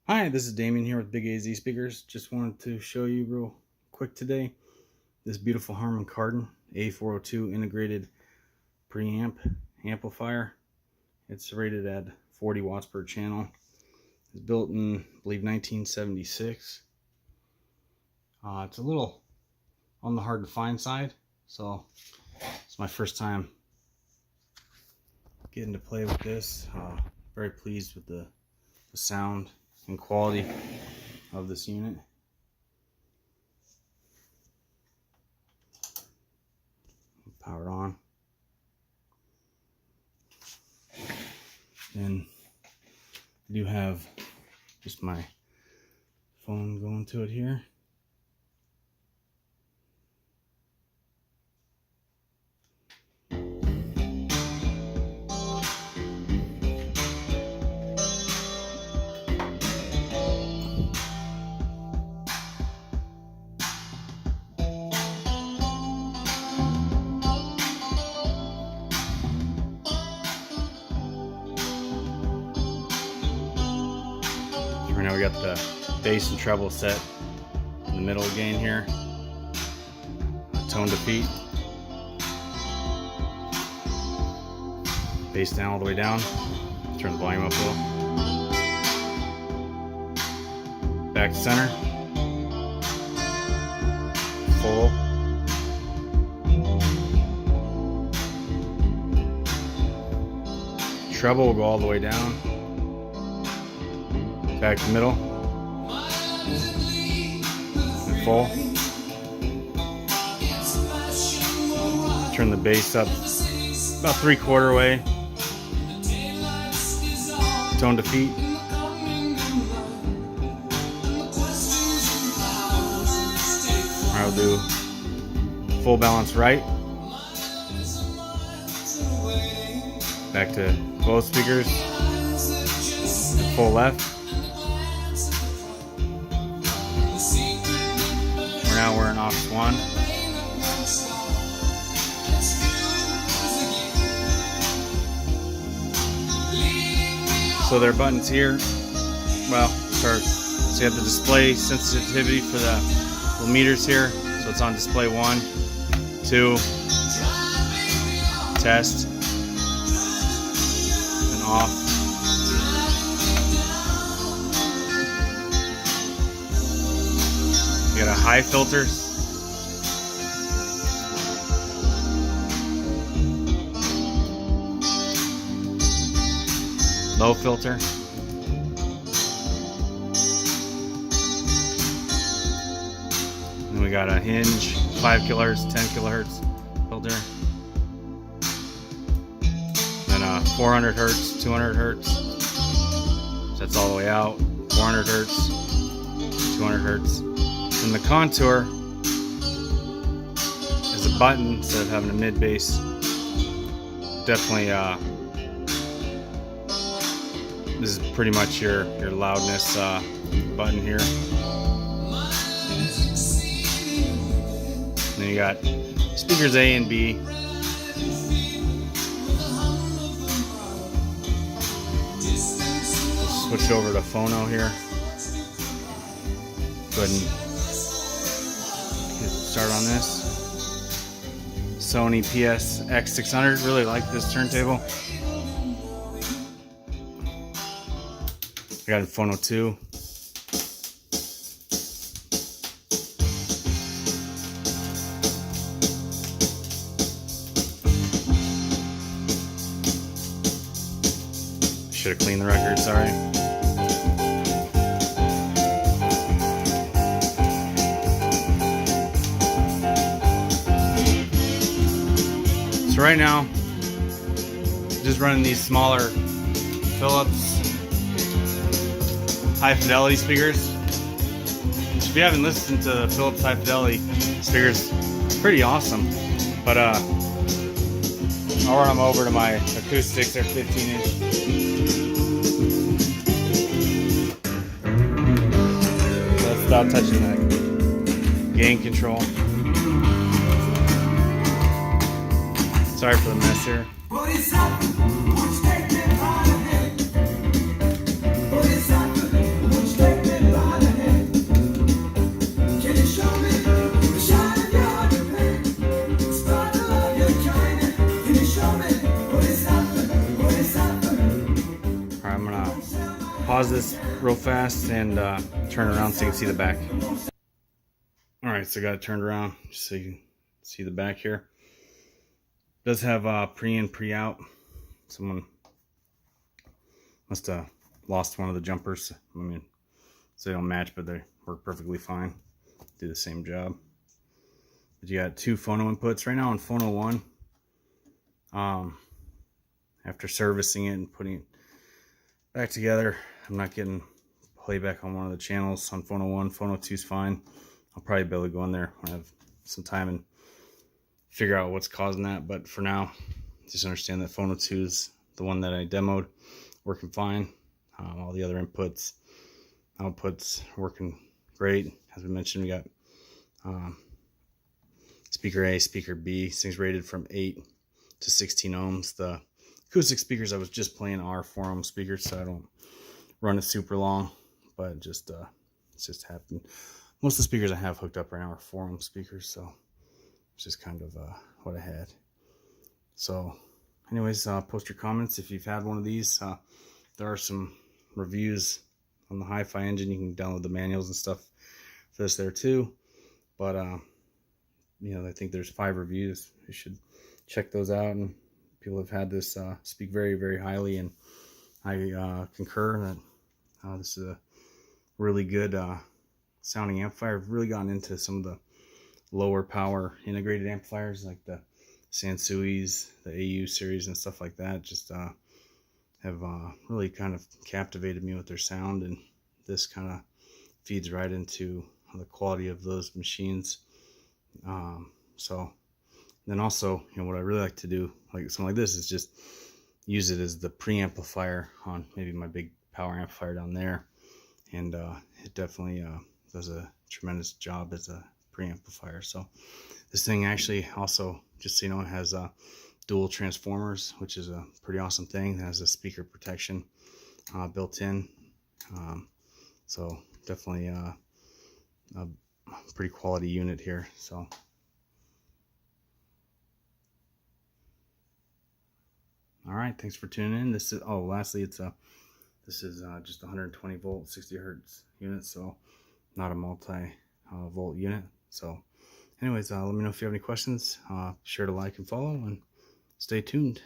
Hi, this is Damien here with Big AZ Speakers. Just wanted to show you real quick today this beautiful Harman Kardon A402 integrated preamp amplifier. It's rated at 40 watts per channel. It's built in, I believe, 1976. It's a little on the hard to find side, so it's my first time getting to play with this. Very pleased with the sound and quality of this unit. Power on. Then I do have just my phone going to it here. Right now we got the bass and treble set in the middle again here. Tone defeat. Bass down all the way down. Turn the volume up a little. Back to center. Full. Treble will go all the way down. Back to middle. And full. Turn the bass up about 3/4 way. Tone defeat. I'll do full balance right. Back to both speakers. And full left. Now we're in aux 1. So there are buttons here. Well, so you have the display sensitivity for the little meters here. So it's on display 1, 2, test, and off. You got a high filter. Low filter. And we got a hinge, 5 kilohertz, 10 kilohertz filter. Then a 400 hertz, 200 hertz. So that's all the way out. 400 hertz, 200 hertz. And the contour is a button instead of having a mid bass. Definitely, this is pretty much your loudness button here. And then you got speakers A and B. We'll switch over to phono here. Go ahead and start on this. Sony PSX600. Really like this turntable. I got a Phono 2. Should have cleaned the record, sorry. So right now, just running these smaller Philips high fidelity speakers. If you haven't listened to Philips high fidelity speakers, pretty awesome. But I'll run them over to my acoustics. They're 15-inch. So that's without touching the gain control. Sorry for the mess here. pause this real fast and turn around so you can see the back. All right, so I got it turned around just so you can see the back here. It does have pre in, pre out. Someone must have lost one of the jumpers. I mean, so they don't match, but they work perfectly fine. Do the same job. But you got two phono inputs right now on phono 1. After servicing it and putting it back together, I'm not getting playback on one of the channels on phono 1. Phono 2 is fine. I'll probably be able to go in there when I have some time and figure out what's causing that. But for now, just understand that phono 2 is the one that I demoed, working fine. All the other inputs, outputs working great. As we mentioned, we got speaker A, speaker B. This thing's rated from 8 to 16 ohms. The acoustic speakers I was just playing are 4 ohm speakers, so I don't run it super long, but just it's just happened. Most of the speakers I have hooked up right now are 4 ohm speakers, so it's just kind of what I had. So anyways, post your comments if you've had one of these. There are some reviews on the Hi-Fi Engine. You can download the manuals and stuff for this there too. But you know, I think there's 5 reviews. You should check those out. And people have had this speak very, very highly, and I concur that this is a really good sounding amplifier. I've really gotten into some of the lower power integrated amplifiers like the Sansui's, the AU series and stuff like that. Just have really kind of captivated me with their sound, and this kind of feeds right into the quality of those machines. So then also, you know, what I really like to do, like something like this, is just use it as the preamplifier on maybe my big power amplifier down there, and it definitely does a tremendous job as a preamplifier. So this thing actually also, just so you know, it has dual transformers, which is a pretty awesome thing. It has a speaker protection built in, so definitely a pretty quality unit here. So all right, thanks for tuning in. This is, oh, lastly, it's this is just 120 volt 60 hertz unit, so not a multi volt unit. So anyways, let me know if you have any questions. Be sure to like and follow, and stay tuned.